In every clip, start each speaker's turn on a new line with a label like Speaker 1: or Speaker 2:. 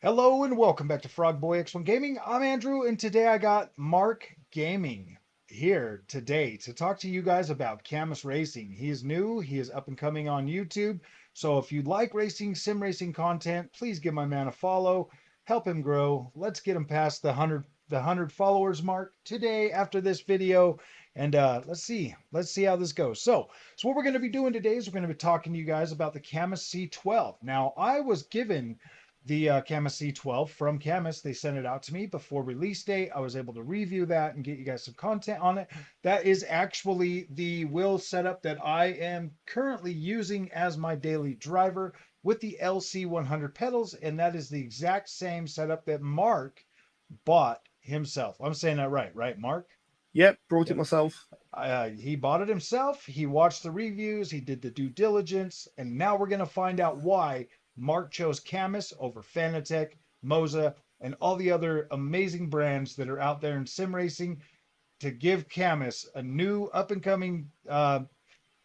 Speaker 1: Hello and welcome back to Frog Boy X1 Gaming. I'm Andrew, and today I got Mark Gaming here today to talk to you guys about Cammus Racing. He is new, he is up and coming on YouTube. So if you like racing, sim racing content, please give my man a follow, help him grow. Let's get him past the 100 followers mark today after this video. And let's see how this goes. So what we're going to be doing today is we're going to be talking to you guys about the Camus C12. Now, I was given the Camus C12 from Camus. They sent it out to me before release date. I was able to review that and get you guys some content on it. That is actually the wheel setup that I am currently using as my daily driver with the LC100 pedals, and that is the exact same setup that Mark bought himself. I'm saying that right, Mark?
Speaker 2: Yep, brought it
Speaker 1: Yep.
Speaker 2: myself.
Speaker 1: He bought it himself. He watched the reviews. He did the due diligence. And now we're going to find out why Mark chose Camus over Fanatec, Moza, and all the other amazing brands that are out there in sim racing to give Camus a new up and coming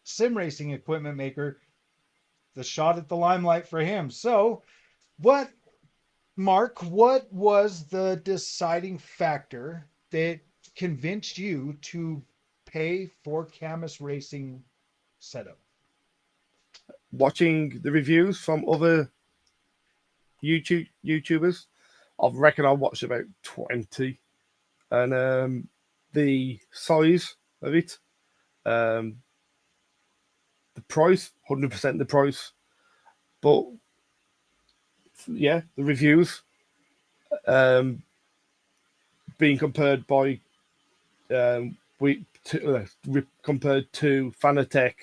Speaker 1: sim racing equipment maker the shot at the limelight for him. So, what, Mark, what was the deciding factor that convinced you to pay for Camus Racing setup?
Speaker 2: Watching the reviews from other YouTubers, I reckon I watched about 20, and the size of it, um, the price, 100% the price. But yeah, the reviews um, being compared by compared to Fanatec,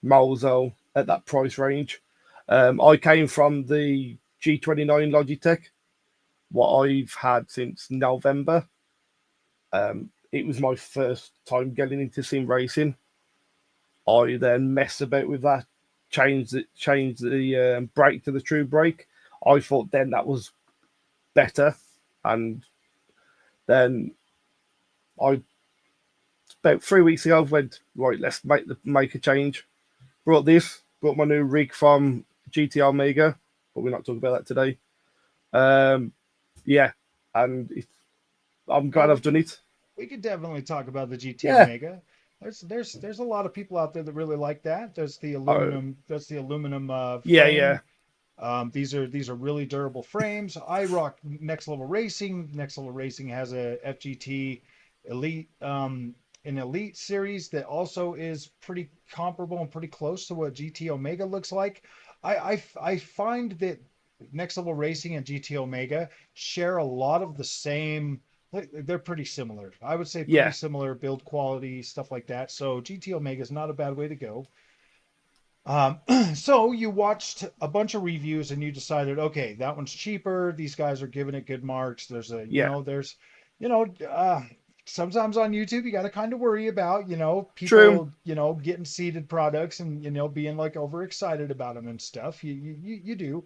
Speaker 2: Malzo at that price range. I came from the G29 Logitech, what I've had since November. It was my first time getting into sim racing. I then messed about with that, changed the brake to the true brake. I thought then that was better, and then I about 3 weeks ago went right. Let's make a change. Brought my new rig from GT Omega, but we're not talking about that today. Um, yeah, and I'm glad
Speaker 1: Oh,
Speaker 2: I've done it.
Speaker 1: we could definitely talk about the GT
Speaker 2: Yeah,
Speaker 1: Omega. There's a lot of people out there that really like that.
Speaker 2: uh,
Speaker 1: That's the aluminum
Speaker 2: yeah, yeah,
Speaker 1: frame. These are really durable frames. I rock Next Level Racing. Next Level Racing has a FGT Elite, an Elite series that also is pretty comparable and pretty close to what GT Omega looks like. I find that Next Level Racing and GT Omega share a lot of the same. They're pretty similar. I would say pretty
Speaker 2: yeah.
Speaker 1: similar build quality, stuff like that. So GT Omega is not a bad way to go. So you watched a bunch of reviews and you decided, okay, that one's cheaper. These guys are giving it good marks.
Speaker 2: Yeah,
Speaker 1: You know, uh, sometimes on YouTube you got to kind of worry about,
Speaker 2: true.
Speaker 1: people, getting seeded products and being like overexcited about them and stuff. You do.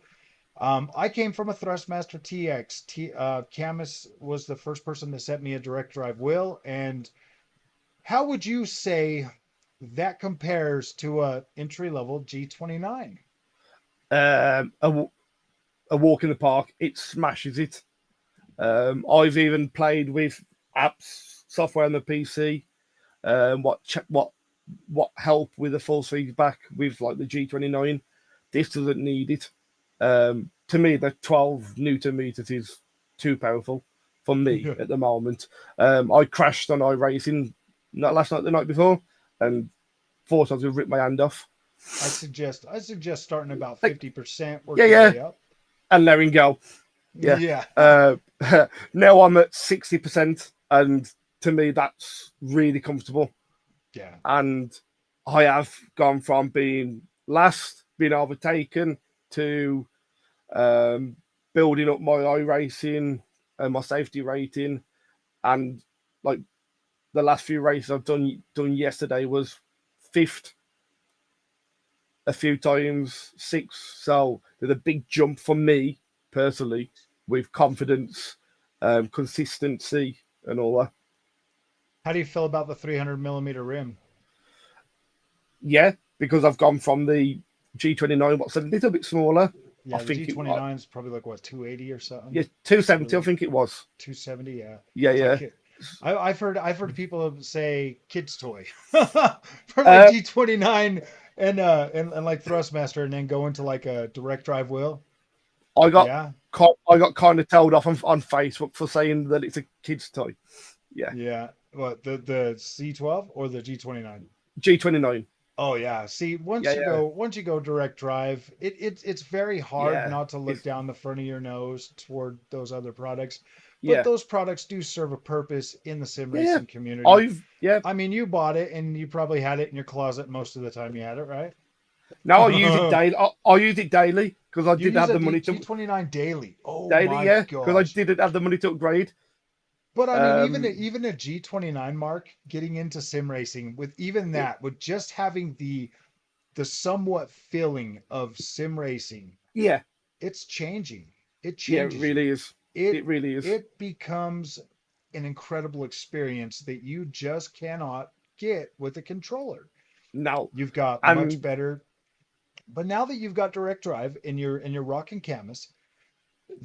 Speaker 1: I came from a Thrustmaster TX. Camus was the first person to set me a direct drive wheel, and how would you say that compares to a entry level G29?
Speaker 2: Um, a, a walk in the park, it smashes it. I've even played with apps, software on the PC. What help with the false feedback with like the G29. This doesn't need it. To me, the 12 Newton meters is too powerful for me
Speaker 1: Yeah.
Speaker 2: at the moment. I crashed on iRacing not last night, the night before, and thought I was going to rip my hand off.
Speaker 1: I suggest starting about
Speaker 2: Like,
Speaker 1: 50%,
Speaker 2: yeah,
Speaker 1: work your
Speaker 2: yeah,
Speaker 1: way up.
Speaker 2: and letting go. Yeah.
Speaker 1: Yeah.
Speaker 2: Uh, Now I'm at 60%, and to me, that's really comfortable.
Speaker 1: Yeah.
Speaker 2: And I have gone from being last, being overtaken, to um, building up my iRacing and my safety rating. And like the last few races I've done yesterday was fifth a few times, sixth. So there's a big jump for me personally with confidence, consistency, and all that.
Speaker 1: How do you feel about the 300 millimeter rim?
Speaker 2: Yeah, because I've gone from the G29, what's a little bit smaller. I
Speaker 1: Yeah, the
Speaker 2: think
Speaker 1: G29 is probably like what 280 or
Speaker 2: yeah,
Speaker 1: something. Something
Speaker 2: 270, I
Speaker 1: like
Speaker 2: think it was.
Speaker 1: 270. Yeah,
Speaker 2: Yeah,
Speaker 1: it's like
Speaker 2: yeah.
Speaker 1: I've heard people say kids toy for like
Speaker 2: Uh,
Speaker 1: G29 and like Thrustmaster, and then go into like a direct drive wheel.
Speaker 2: I got
Speaker 1: Yeah,
Speaker 2: I got kind of told off on Facebook for saying that it's a kid's toy. Yeah,
Speaker 1: yeah. What the C12 or the G29?
Speaker 2: G29.
Speaker 1: Oh yeah. See,
Speaker 2: Yeah, yeah,
Speaker 1: once you go direct drive, it's very hard
Speaker 2: yeah.
Speaker 1: not to look
Speaker 2: It's
Speaker 1: down the front of your nose toward those other products. But
Speaker 2: yeah,
Speaker 1: those products do serve a purpose in the sim
Speaker 2: yeah, yeah.
Speaker 1: racing community.
Speaker 2: Yeah.
Speaker 1: I mean, you bought it and you probably had it in your closet most of the time you had it, right?
Speaker 2: Now I use it daily. I use it daily because I
Speaker 1: You
Speaker 2: didn't
Speaker 1: use
Speaker 2: have
Speaker 1: a
Speaker 2: the money to
Speaker 1: G29 daily. Oh
Speaker 2: daily.
Speaker 1: my
Speaker 2: Yeah, because I
Speaker 1: gosh.
Speaker 2: didn't have the money to upgrade.
Speaker 1: But I mean,
Speaker 2: Um,
Speaker 1: even a G29 mark getting into sim racing with even
Speaker 2: it,
Speaker 1: that, with just having the somewhat feeling of sim racing,
Speaker 2: yeah,
Speaker 1: it's changing. It
Speaker 2: yeah. It
Speaker 1: changes you.
Speaker 2: really is. It
Speaker 1: It
Speaker 2: really is.
Speaker 1: it becomes an incredible experience that you just cannot get with a controller.
Speaker 2: Now,
Speaker 1: You've got much
Speaker 2: and
Speaker 1: better, but now that you've got direct drive and you're rocking Camus,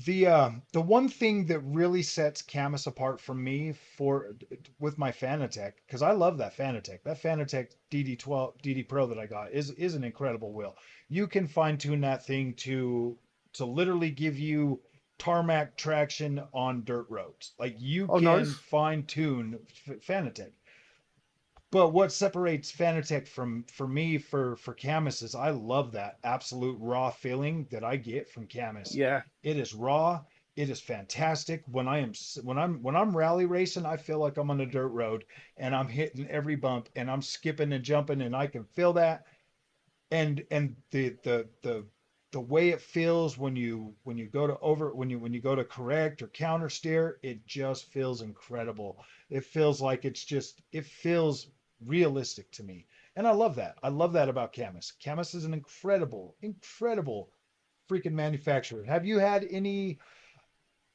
Speaker 1: the one thing that really sets Camus apart from me for with my Fanatec, because I love that Fanatec. That Fanatec DD12 DD Pro that I got is an incredible wheel. You can fine tune that thing to literally give you tarmac traction on dirt roads. Like you
Speaker 2: oh,
Speaker 1: can
Speaker 2: nice.
Speaker 1: fine tune Fanatec. But what separates Fanatec from for me for Camus is I love that absolute raw feeling that I get from Camus.
Speaker 2: Yeah,
Speaker 1: It is raw. It is fantastic. When I'm rally racing, I feel like I'm on a dirt road and I'm hitting every bump and I'm skipping and jumping and I can feel that. And the way it feels when you go to over when you go to correct or counter steer, it just feels incredible. It feels like it feels realistic to me. And I love that. I love that about Camus. Camus is an incredible freaking manufacturer. Have you had any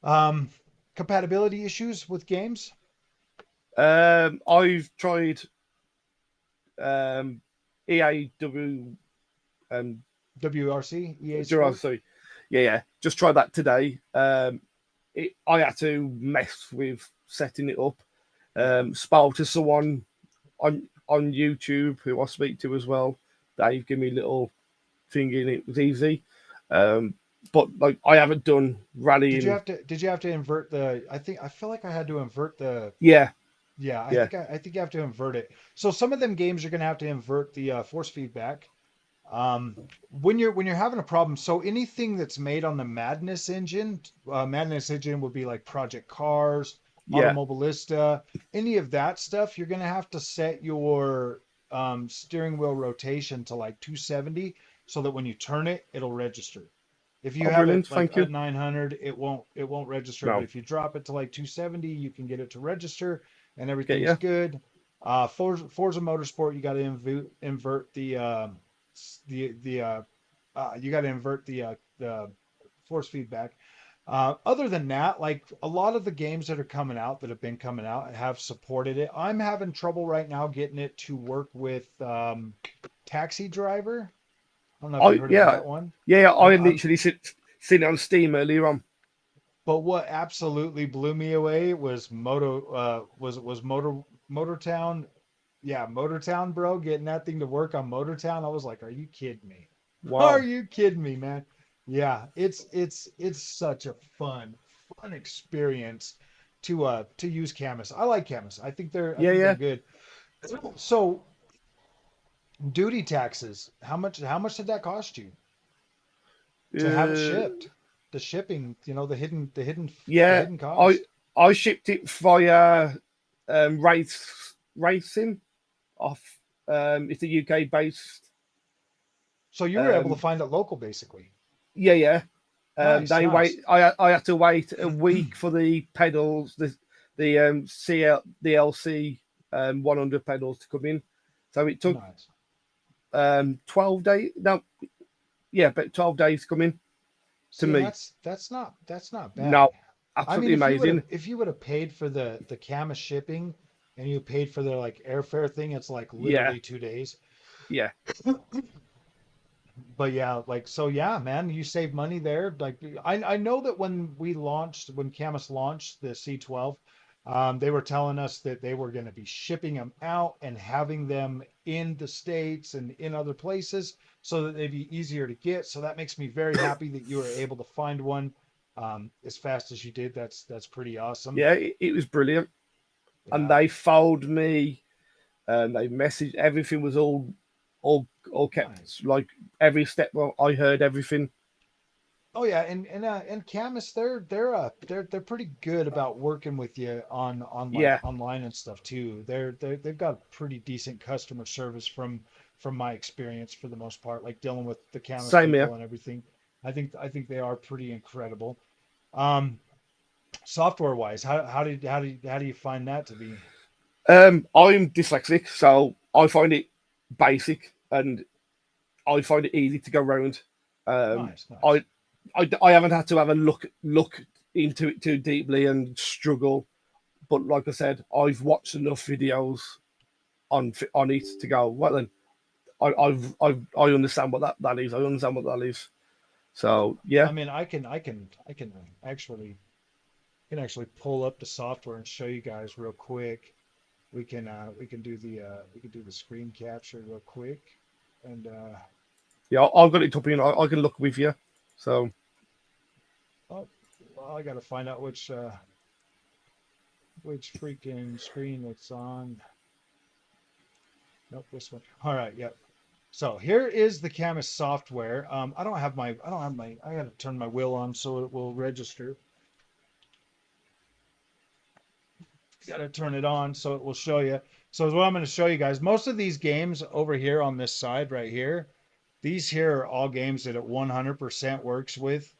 Speaker 1: um compatibility issues with games?
Speaker 2: I've tried um, EAW
Speaker 1: WRC, EA Sport?
Speaker 2: Jurassic. Yeah, yeah. Just try that today. I had to mess with setting it up.
Speaker 1: Yeah.
Speaker 2: Spoke to someone on YouTube who I speak to as well. They give me a little thing in it was easy. Um, but like I haven't done rallying.
Speaker 1: Did you have to invert the I feel like I had to invert the
Speaker 2: Yeah,
Speaker 1: yeah,
Speaker 2: yeah,
Speaker 1: I think you have to invert it. So some of them games you're going to have to invert the force feedback. When you're having a problem, so anything that's made on the Madness engine would be like Project Cars,
Speaker 2: yeah.
Speaker 1: Automobilista, any of that stuff, you're going to have to set your steering wheel rotation to like 270 so that when you turn it, it'll register. If you
Speaker 2: Oh,
Speaker 1: have
Speaker 2: brilliant!
Speaker 1: it like
Speaker 2: Thank
Speaker 1: at
Speaker 2: you.
Speaker 1: 900, it won't register. But
Speaker 2: No,
Speaker 1: if you drop it to like 270, you can get it to register, and
Speaker 2: get
Speaker 1: everything's
Speaker 2: you.
Speaker 1: good. Forza Motorsport, you got to invert you got to invert the force feedback. Other than that, like a lot of the games that are coming out that have been coming out have supported it. I'm having trouble right now getting it to work with Taxi Driver. I don't know if you
Speaker 2: I
Speaker 1: heard of
Speaker 2: yeah,
Speaker 1: that one.
Speaker 2: yeah. I
Speaker 1: I'm
Speaker 2: literally seen it on Steam earlier on.
Speaker 1: But what absolutely blew me away was Motortown. Yeah, Motortown, bro, getting that thing to work on Motortown. I was like, are you kidding me? Are
Speaker 2: Wow.
Speaker 1: you kidding me, man? Yeah, it's such a fun experience to use Camus. I like Camus. I
Speaker 2: Yeah,
Speaker 1: think they're
Speaker 2: yeah.
Speaker 1: good. So duty taxes, how much did that cost you to have it
Speaker 2: Uh,
Speaker 1: shipped? The shipping, the
Speaker 2: yeah.
Speaker 1: hidden
Speaker 2: I
Speaker 1: cost.
Speaker 2: I shipped it via racing off. It's a UK based.
Speaker 1: So you were able to
Speaker 2: Um,
Speaker 1: find it local, basically.
Speaker 2: yeah, yeah.
Speaker 1: Nice,
Speaker 2: They
Speaker 1: nice.
Speaker 2: wait. I had to wait a week for the pedals, the the LC 100 pedals to come in. So it took
Speaker 1: Nice.
Speaker 2: 12 days. No, yeah, but 12 days to come in to
Speaker 1: See, and
Speaker 2: me.
Speaker 1: that's not bad.
Speaker 2: No,
Speaker 1: I mean,
Speaker 2: absolutely amazing.
Speaker 1: if you would have paid for the Camus shipping and you paid for the like airfare thing, it's like
Speaker 2: Yeah,
Speaker 1: literally 2 days.
Speaker 2: yeah,
Speaker 1: But yeah, like so yeah, man, you save money there. Like I know that when Camus launched the C12, they were telling us that they were going to be shipping them out and having them in the States and in other places so that they'd be easier to get. So that makes me very happy that you were able to find one as fast as you did. That's pretty awesome.
Speaker 2: Yeah, it was brilliant. And
Speaker 1: Yeah,
Speaker 2: they phoned me, and they messaged. Everything was all
Speaker 1: nice.
Speaker 2: kept like every step. Well, I heard everything.
Speaker 1: Oh yeah, and Camus, they're pretty good about working with you on like
Speaker 2: Yeah,
Speaker 1: online and stuff too. They've got pretty decent customer service from my experience for the most part, like dealing with the Camus
Speaker 2: same here.
Speaker 1: people and everything. I think they are pretty incredible. Um, software wise, how do you find that to be?
Speaker 2: I'm dyslexic, so I find it basic and I find it easy to go round. Um,
Speaker 1: Nice, nice.
Speaker 2: I, I haven't had to have a look into it too deeply and struggle. But like I said, I've watched enough videos on it to go. Well then, I understand what that is. I understand what that is. So yeah,
Speaker 1: I mean, I can actually pull up the software and show you guys real quick. We can do the screen capture real quick, and
Speaker 2: yeah, I've got it up in. I can look with you. So
Speaker 1: oh, well, I got to find out which freaking screen it's on. Nope, this one. All right, yep. So here is the Camus software. I got to turn my wheel on so it will register. Got to turn it on so it will show you. So what I'm going to show you guys, most of these games over here on this side right here, these here are all games that it 100% works with.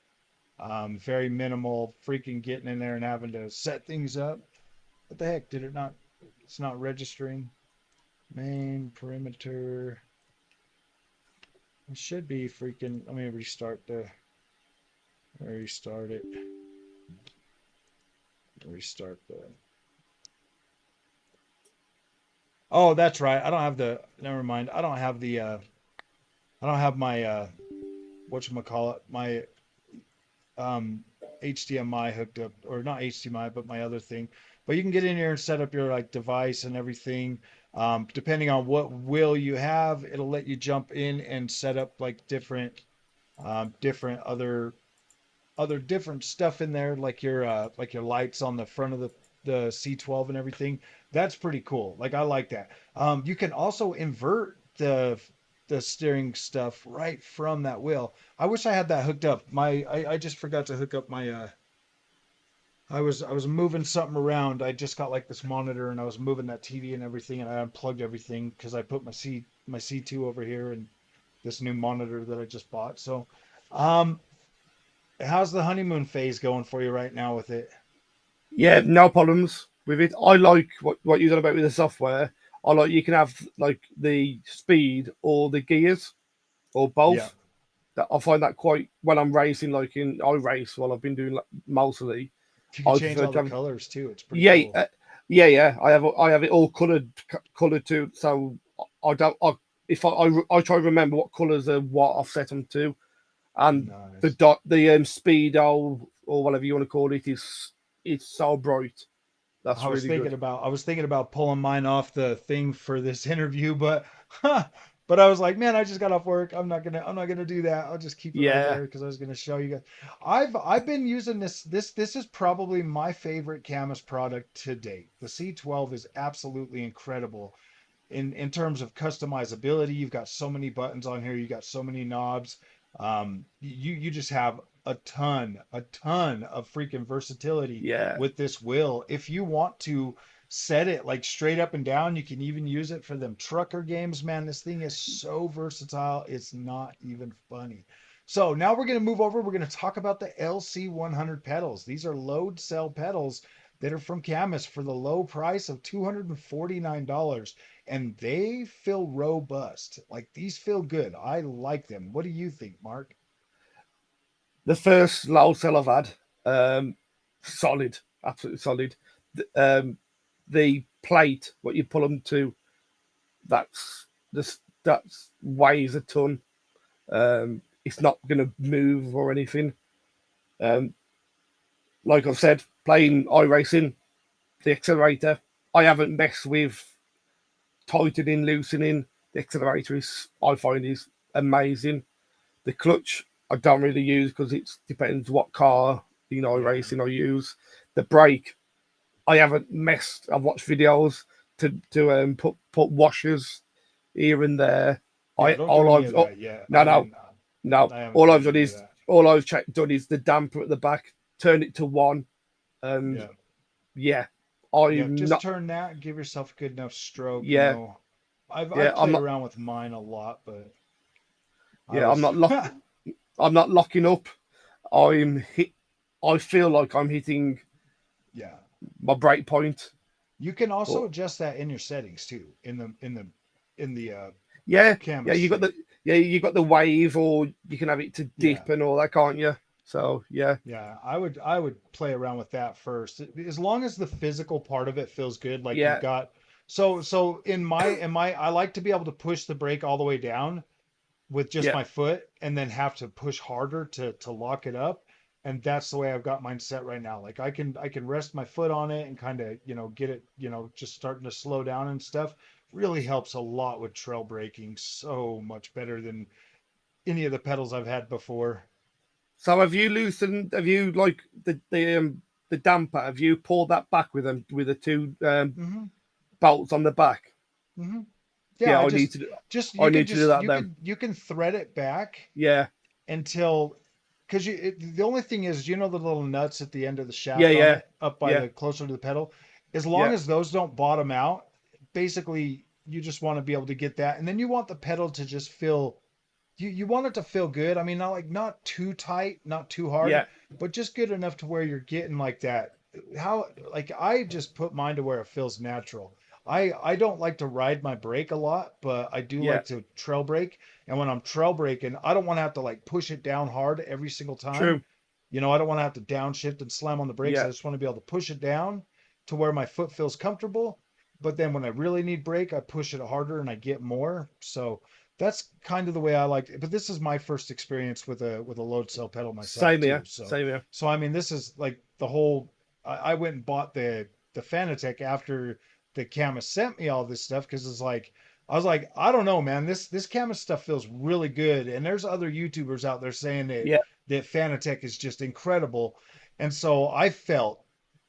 Speaker 1: Very minimal freaking getting in there and having to set things up. What the heck? Did it not? It's not registering. Main perimeter. It should be freaking. Let me restart it. Restart the. Oh, that's right. I don't have the. Never mind. I don't have the. I don't have my. Whatchamacallit, my um, HDMI hooked up, or not HDMI, but my other thing. But you can get in here and set up your like device and everything. Depending on what will you have, it'll let you jump in and set up like different other different stuff in there, like your lights on the front of the C12 and everything. That's pretty cool. Like I like that. You can also invert the steering stuff right from that wheel. I wish I had that hooked up. I just forgot to hook up my I was moving something around. I just got like this monitor and I was moving that TV and everything and I unplugged everything because I put my C2 over here and this new monitor that I just bought. So, um, how's the honeymoon phase going for you right now with it?
Speaker 2: yeah, no problems with it. I like what you're on about with the software. I like you can have like the speed or the gears or
Speaker 1: Yeah,
Speaker 2: both. That I find that quite when I'm racing. Like in I race while I've been doing like, mostly.
Speaker 1: you can
Speaker 2: I
Speaker 1: change
Speaker 2: prefer
Speaker 1: all
Speaker 2: to
Speaker 1: the
Speaker 2: have
Speaker 1: colors too. It's pretty
Speaker 2: yeah
Speaker 1: cool.
Speaker 2: yeah. I have it all coloured too. So I don't I if I try to remember what colours are what I've set them to, and
Speaker 1: Nice.
Speaker 2: the speed or whatever you want to call it is it's so bright. That's really good.
Speaker 1: I was thinking about pulling mine off the thing for this interview, but but I was like, man, I just got off work. I'm not gonna do that. I'll just keep it right
Speaker 2: Yeah,
Speaker 1: there because I was gonna show you guys. I've been using this is probably my favorite Camus product to date. The C12 is absolutely incredible in terms of customizability. You've got so many buttons on here. You got so many knobs. You just have a ton of freaking versatility
Speaker 2: yeah,
Speaker 1: with this wheel. If you want to set it like straight up and down, you can even use it for them trucker games. Man, this thing is so versatile. It's not even funny. So now we're going to move over. We're going to talk about the LC100 pedals. These are load cell pedals that are from Camus for the low price of $249, and they feel robust. Like these feel good. I like them. What do you think, Mark?
Speaker 2: the first loud cell I've had, um, solid, absolutely solid. The plate, what you pull them to, that's this that weighs a ton. It's not going to move or anything. Um, like I've said, playing iRacing, the accelerator, I haven't messed with tightening, loosening. The accelerator is, I find, is amazing. The clutch, I don't really use because it depends what car in
Speaker 1: Yeah.
Speaker 2: iRacing I use. The brake, I haven't messed. I've watched videos to put washers here and there.
Speaker 1: Yeah,
Speaker 2: I
Speaker 1: don't do
Speaker 2: all
Speaker 1: any
Speaker 2: I've
Speaker 1: of that yet.
Speaker 2: no no no.
Speaker 1: I haven't
Speaker 2: All
Speaker 1: done
Speaker 2: I've done
Speaker 1: any of
Speaker 2: is
Speaker 1: that.
Speaker 2: done is the damper at the back, turn it to one, and
Speaker 1: Yeah.
Speaker 2: yeah,
Speaker 1: Yeah,
Speaker 2: I'm
Speaker 1: just
Speaker 2: not.
Speaker 1: turn that, give yourself a good enough stroke,
Speaker 2: Yeah, yeah,
Speaker 1: I've played around with mine a lot, but I
Speaker 2: yeah, I'm
Speaker 1: was
Speaker 2: not lock. I'm not locking up. I'm hit. I feel like I'm hitting
Speaker 1: yeah.
Speaker 2: my break point.
Speaker 1: You can also
Speaker 2: But
Speaker 1: adjust that in your settings too, in the
Speaker 2: yeah, yeah,
Speaker 1: canvas thing.
Speaker 2: you got the wave, or you can have it to
Speaker 1: Yeah.
Speaker 2: dip and all that, can't you? So yeah,
Speaker 1: Yeah, I would play around with that first. As long as the physical part of it feels good, like you've
Speaker 2: yeah,
Speaker 1: got so in my I like to be able to push the brake all the way down with just
Speaker 2: yeah.
Speaker 1: my foot and then have to push harder to lock it up. And that's the way I've got mine set right now. Like I can rest my foot on it and kind of, get it, just starting to slow down and stuff. Really helps a lot with trail braking. So much better than any of the pedals I've had before.
Speaker 2: So have you loosened? Have you like the damper? Have you pulled that back with them with the two
Speaker 1: Hmm.
Speaker 2: bolts on the back?
Speaker 1: Hmm. Yeah,
Speaker 2: Yeah,
Speaker 1: I
Speaker 2: I need
Speaker 1: just
Speaker 2: to.
Speaker 1: just
Speaker 2: I
Speaker 1: you can
Speaker 2: need to do
Speaker 1: just
Speaker 2: that then.
Speaker 1: you can thread it back
Speaker 2: Yeah,
Speaker 1: until because the only thing is the little nuts at the end of the
Speaker 2: yeah,
Speaker 1: shaft on
Speaker 2: yeah,
Speaker 1: it up by
Speaker 2: yeah,
Speaker 1: the closer to the pedal, as long
Speaker 2: yeah,
Speaker 1: as those don't bottom out, basically you just want to be able to get that, and then you want the pedal to just feel, you want it to feel good. I mean, not too tight, not too hard,
Speaker 2: yeah,
Speaker 1: but just good enough to where you're getting like that. How like I just put mine to where it feels natural. I don't like to ride my brake a lot, but I do
Speaker 2: yeah.
Speaker 1: like to trail brake. And when I'm trail braking, I don't want to have to like push it down hard every single time.
Speaker 2: True.
Speaker 1: I don't want to have to downshift and slam on the brakes. I
Speaker 2: Yeah,
Speaker 1: just want to be able to push it down to where my foot feels comfortable. But then when I really need brake, I push it harder and I get more. So that's kind of the way I like it. But this is my first experience with a load cell pedal myself
Speaker 2: same
Speaker 1: too.
Speaker 2: here.
Speaker 1: So
Speaker 2: Same here.
Speaker 1: I mean this is like the whole I went and bought the Fanatec after the Camus sent me all this stuff because it's like I was like, I don't know, man. This Camus stuff feels really good. And there's other YouTubers out there saying
Speaker 2: Yeah,
Speaker 1: that Fanatec is just incredible. And so I felt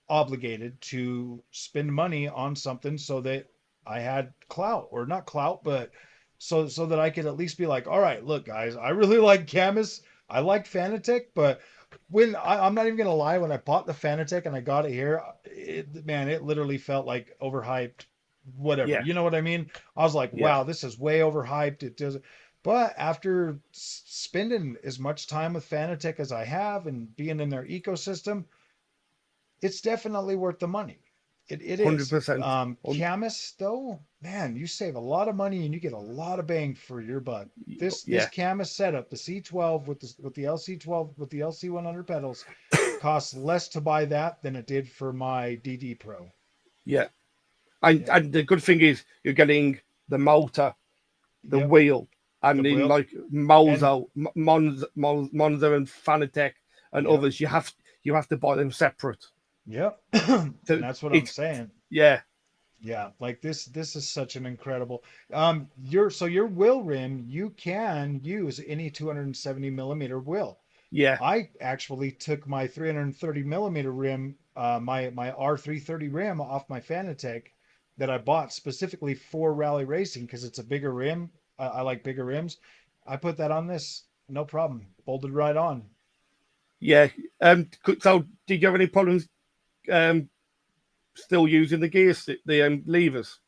Speaker 1: obligated to spend money on something so that I had clout or not clout, but so that I could at least be like, all right, look, guys, I really like Camus. I like Fanatec, but I'm not even gonna lie, when I bought the Fanatec and I got it here, man, it literally felt like overhyped, whatever.
Speaker 2: yeah,
Speaker 1: You know what I mean? I was like,
Speaker 2: yeah.
Speaker 1: wow, this is way overhyped. It doesn't. But after spending as much time with Fanatec as I have and being in their ecosystem, it's definitely worth the money. It
Speaker 2: Hundred
Speaker 1: is.
Speaker 2: percent.
Speaker 1: Camus though, man, you save a lot of money and you get a lot of bang for your buck. This
Speaker 2: Yeah,
Speaker 1: Camus setup, the C12 with the LC12 with the LC100 pedals, costs less to buy that than it did for my DD Pro.
Speaker 2: yeah.
Speaker 1: Yeah.
Speaker 2: And the good thing is you're getting the motor, the
Speaker 1: Yep.
Speaker 2: wheel,
Speaker 1: The
Speaker 2: and in
Speaker 1: wheel
Speaker 2: like
Speaker 1: and
Speaker 2: Monza and Fanatec and
Speaker 1: yep.
Speaker 2: others, you have to buy them separate.
Speaker 1: Yep. And
Speaker 2: So
Speaker 1: that's what I'm
Speaker 2: it's
Speaker 1: saying.
Speaker 2: yeah,
Speaker 1: Yeah, like this is such an incredible your wheel rim, you can use any 270 millimeter wheel.
Speaker 2: yeah,
Speaker 1: I actually took my 330 millimeter rim, my R330 rim off my Fanatec that I bought specifically for rally racing because it's a bigger rim. I like bigger rims. I put that on this, no problem. Bolted right on.
Speaker 2: yeah. So did you have any problems um still using the gears, the levers?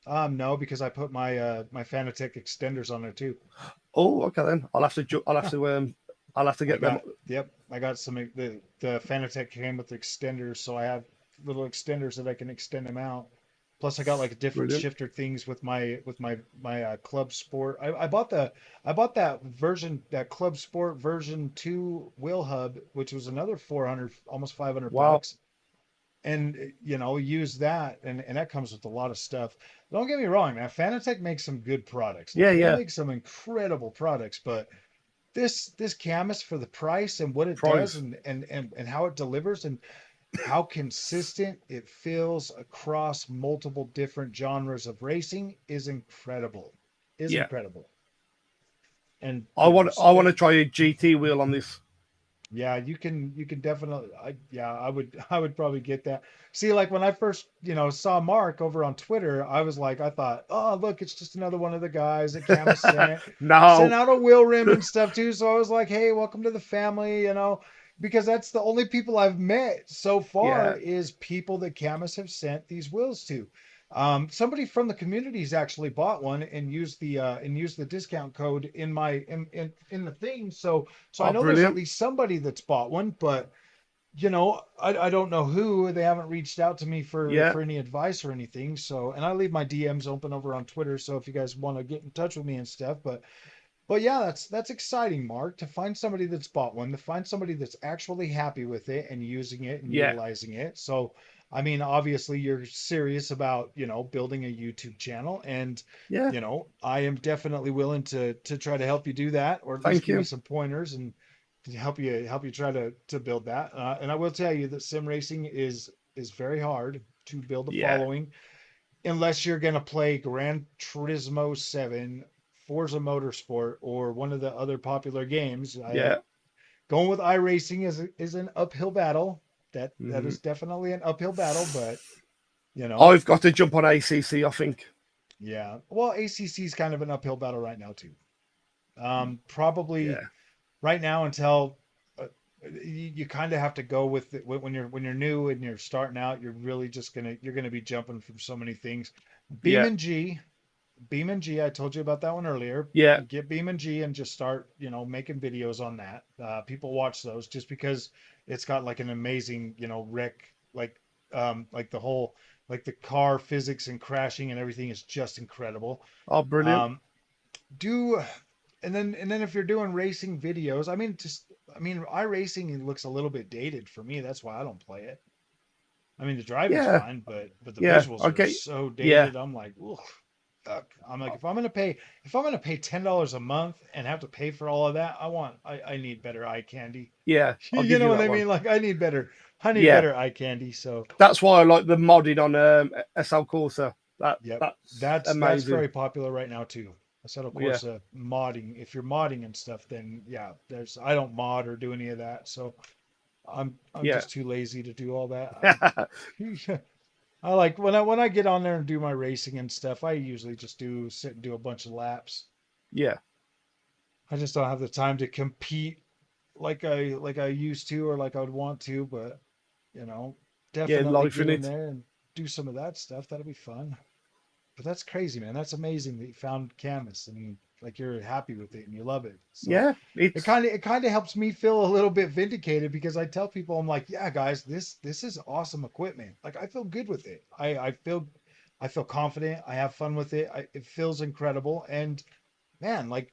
Speaker 1: No, because I put my Fanatec extenders on there too.
Speaker 2: Oh, okay then. I'll have to
Speaker 1: I
Speaker 2: get them.
Speaker 1: got, yep, I got some the Fanatec came with extenders, so I have little extenders that I can extend them out. Plus, I got like different
Speaker 2: Brilliant.
Speaker 1: shifter things with my Club Sport. I bought that version, that Club Sport version 2 wheel hub, which was another 400, almost 500
Speaker 2: Wow.
Speaker 1: bucks, and use that, and that comes with a lot of stuff. Don't get me wrong, man. Fanatec makes some good products.
Speaker 2: Yeah,
Speaker 1: Like they
Speaker 2: yeah,
Speaker 1: make some incredible products, but this canvas for the price and what it does,
Speaker 2: Price.
Speaker 1: and how it delivers, and how consistent it feels across multiple different genres of racing is incredible. Is
Speaker 2: Yeah.
Speaker 1: incredible. And
Speaker 2: I want to try a GT wheel on this.
Speaker 1: yeah, you can definitely yeah, I would probably get that. See, like when I first, saw Mark over on Twitter, I was like, I thought, oh, look, it's just another one of the guys that Camus sent
Speaker 2: No.
Speaker 1: out a wheel rim and stuff too. So I was like, hey, welcome to the family, because that's the only people I've met so far
Speaker 2: Yeah.
Speaker 1: is people that Camus have sent these wheels to. Somebody from the community's actually bought one and used the discount code in my in the thing. So I
Speaker 2: Oh,
Speaker 1: know there's at
Speaker 2: brilliant.
Speaker 1: least somebody that's bought one, but I don't know who. They haven't reached out to me
Speaker 2: Yeah.
Speaker 1: for any advice or anything. So, and I leave my DMs open over on Twitter. So if you guys want to get in touch with me and stuff, but yeah, that's exciting, Mark, to find somebody that's bought one, to find somebody that's actually happy with it and using it and
Speaker 2: Yeah.
Speaker 1: utilizing it. So, I mean, obviously you're serious about, building a YouTube channel, and
Speaker 2: Yeah.
Speaker 1: I am definitely willing to try to help you do that, or at least
Speaker 2: Thank
Speaker 1: give you
Speaker 2: you.
Speaker 1: some pointers and to help you try to build that. And I will tell you that sim racing is very hard to build a
Speaker 2: Yeah.
Speaker 1: following unless you're going to play Gran Turismo 7, Forza Motorsport, or one of the other popular games.
Speaker 2: Yeah.
Speaker 1: Going with iRacing is an uphill battle. That
Speaker 2: Hmm.
Speaker 1: is definitely an uphill battle, but you know,
Speaker 2: I've got to jump on ACC, I think.
Speaker 1: yeah. Well, ACC is kind of an uphill battle right now too. Probably
Speaker 2: Yeah.
Speaker 1: right now until you kind of have to go with it when you're new and you're starting out. You're gonna be jumping from so many things. Beam
Speaker 2: Yeah.
Speaker 1: and G Beam and G, I told you about that one earlier.
Speaker 2: Yeah.
Speaker 1: Get Beam and G and just start, making videos on that. People watch those just because it's got like an amazing, wreck, like the whole, like the car physics and crashing and everything is just incredible.
Speaker 2: Oh, brilliant.
Speaker 1: Um, do, and then if you're doing racing videos, I mean, iRacing looks a little bit dated for me. That's why I don't play it. I mean, the driving's
Speaker 2: Yeah.
Speaker 1: fine, but the
Speaker 2: Yeah.
Speaker 1: visuals are
Speaker 2: Okay.
Speaker 1: so
Speaker 2: Yeah.
Speaker 1: dated. I'm like, ugh. I'm like, if I'm gonna pay $10 a month and have to pay for all of that, I need better eye candy.
Speaker 2: Yeah. I'll
Speaker 1: You
Speaker 2: give
Speaker 1: know
Speaker 2: you
Speaker 1: what
Speaker 2: that
Speaker 1: I
Speaker 2: one.
Speaker 1: mean? Like I need
Speaker 2: Yeah.
Speaker 1: better eye candy. So
Speaker 2: That's why I like the modding on SL Corsa.
Speaker 1: yep,
Speaker 2: That's
Speaker 1: that's
Speaker 2: amazing.
Speaker 1: very popular right now too. I said, of
Speaker 2: Yeah.
Speaker 1: course, modding. If you're modding and stuff, then yeah, I don't mod or do any of that. So I'm
Speaker 2: Yeah.
Speaker 1: just too lazy to do all that. I like when I get on there and do my racing and stuff. I usually just sit and do a bunch of laps.
Speaker 2: Yeah.
Speaker 1: I just don't have the time to compete like I used to or like I would want to, but you know,
Speaker 2: Yeah.
Speaker 1: definitely
Speaker 2: Life
Speaker 1: get
Speaker 2: in
Speaker 1: in
Speaker 2: it.
Speaker 1: there and do some of that stuff. That'll be fun. But that's crazy, man. That's amazing that you found Canvas. I mean, like you're happy with it and you love it. So
Speaker 2: Yeah.
Speaker 1: it
Speaker 2: It's
Speaker 1: kind of it kind of helps me feel a little bit vindicated because I tell people I'm like, yeah, guys, this is awesome equipment. Like I feel good with it. I feel confident. I have fun with it. It feels incredible. And man, like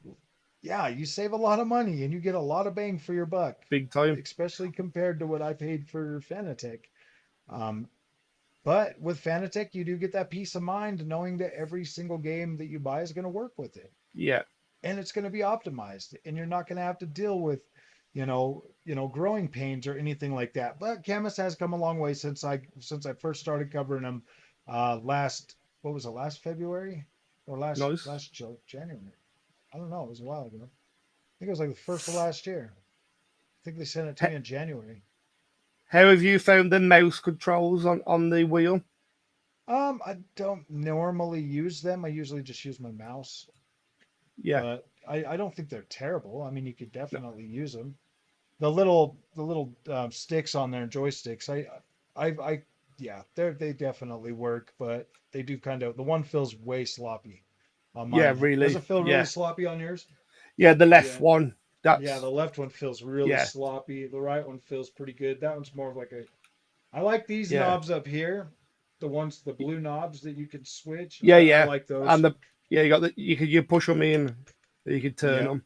Speaker 1: yeah, you save a lot of money and you get a lot of bang for your buck,
Speaker 2: big time.
Speaker 1: especially compared to what I paid for Fanatec. Um, but with Fanatec, you do get that peace of mind knowing that every single game that you buy is going to work with it
Speaker 2: Yeah.
Speaker 1: and it's going to be optimized and you're not going to have to deal with, growing pains or anything like that. But Camus has come a long way since I first started covering them last, what was it, last February or
Speaker 2: Nice.
Speaker 1: last January? I don't know. It was a while ago. I think it was like the first of last year. I think they sent it to me in January.
Speaker 2: How have you found the mouse controls on the wheel?
Speaker 1: I don't normally use them. I usually just use my mouse,
Speaker 2: Yeah.
Speaker 1: but I don't think they're terrible. I mean, you could
Speaker 2: No.
Speaker 1: definitely use them. The little sticks on there, joysticks. Yeah, they definitely work, but they do kind of. The one feels way sloppy on
Speaker 2: Yeah.
Speaker 1: mine. Does
Speaker 2: Really.
Speaker 1: it feel really
Speaker 2: Yeah.
Speaker 1: sloppy on yours?
Speaker 2: Yeah. The left
Speaker 1: Yeah.
Speaker 2: one.
Speaker 1: Yeah,
Speaker 2: That's
Speaker 1: the left one feels really
Speaker 2: yeah.
Speaker 1: sloppy. The right one feels pretty good. That one's more of like a. I like these
Speaker 2: Yeah.
Speaker 1: knobs up here, the blue knobs that you can switch.
Speaker 2: Yeah.
Speaker 1: I
Speaker 2: Yeah.
Speaker 1: like those.
Speaker 2: And the yeah. You got the you push them in. You can turn
Speaker 1: Yep.
Speaker 2: them.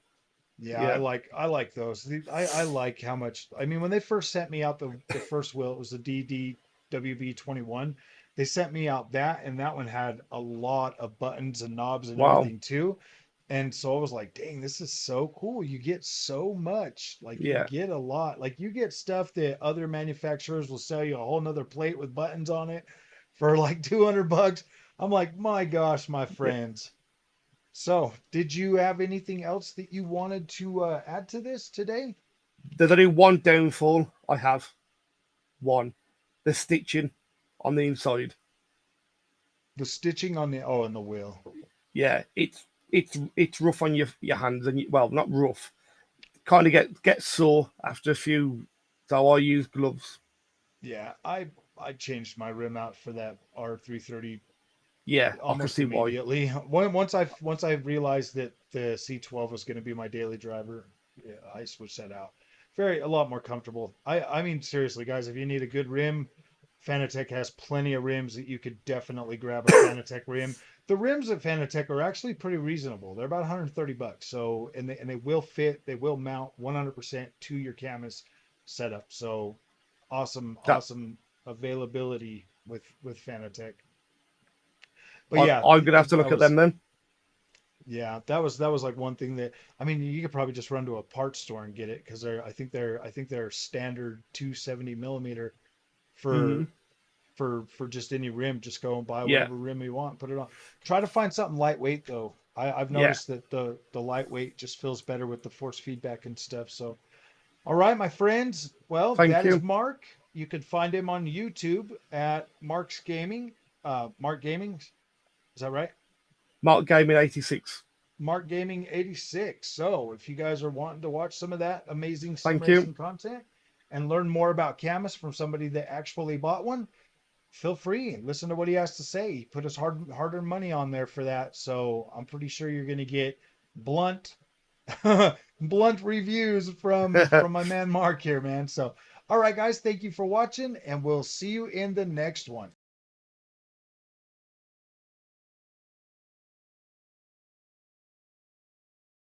Speaker 1: Yeah, I
Speaker 2: Yeah.
Speaker 1: like I like those. I like how much. I mean, when they first sent me out the first wheel, it was the DDWB 21. They sent me out that, and that one had a lot of buttons and knobs and
Speaker 2: Wow.
Speaker 1: everything too. And so I was like, dang, this is so cool. You get so much. Like you
Speaker 2: Yeah,
Speaker 1: get a lot. Like you get stuff that other manufacturers will sell you a whole nother plate with buttons on it for like $200. I'm like, my gosh, my
Speaker 2: yeah.
Speaker 1: friends. So, did you have anything else that you wanted to add to this today?
Speaker 2: There's only one downfall I have. One, the stitching on the inside.
Speaker 1: The stitching on the on the wheel.
Speaker 2: Yeah, it's rough on your hands and well, not rough. Kind of get sore after a few. So I use gloves.
Speaker 1: Yeah, I changed my rim out for that R330
Speaker 2: Yeah, I can
Speaker 1: almost
Speaker 2: see why.
Speaker 1: immediately. Once I realized that the C12 was going to be my daily driver, yeah, I switched that out. Very a lot more comfortable. I mean seriously, guys, if you need a good rim, Fanatec has plenty of rims that you could definitely grab a Fanatec rim. The rims at Fanatec are actually pretty reasonable. They're about $130. So and they will fit, they will mount 100% to your canvas setup. So
Speaker 2: That
Speaker 1: awesome availability with Fanatec. But
Speaker 2: I,
Speaker 1: yeah,
Speaker 2: I'm gonna have to
Speaker 1: that
Speaker 2: look at
Speaker 1: was
Speaker 2: them then.
Speaker 1: yeah, that was like one thing that I mean you could probably just run to a parts store and get it because I think they're standard 270 millimeter
Speaker 2: Hmm.
Speaker 1: for for just any rim. Just go and buy
Speaker 2: Yeah,
Speaker 1: whatever rim you want, put it on. Try to find something lightweight though. I've
Speaker 2: yeah.
Speaker 1: noticed that the lightweight just feels better with the force feedback and stuff. So all right, my friends. Well,
Speaker 2: Thank
Speaker 1: that is
Speaker 2: you.
Speaker 1: Mark. You can find him on YouTube at Mark's Gaming. Mark Gaming. Is that right?
Speaker 2: Mark Gaming 86.
Speaker 1: Mark Gaming 86. So if you guys are wanting to watch some of that amazing sim
Speaker 2: Thank you.
Speaker 1: racing content and learn more about Camus from somebody that actually bought one, feel free and listen to what he has to say. He put his hard-earned money on there for that. So I'm pretty sure you're going to get blunt blunt reviews from my man Mark here, man. So all right, guys, thank you for watching, and we'll see you in the next one.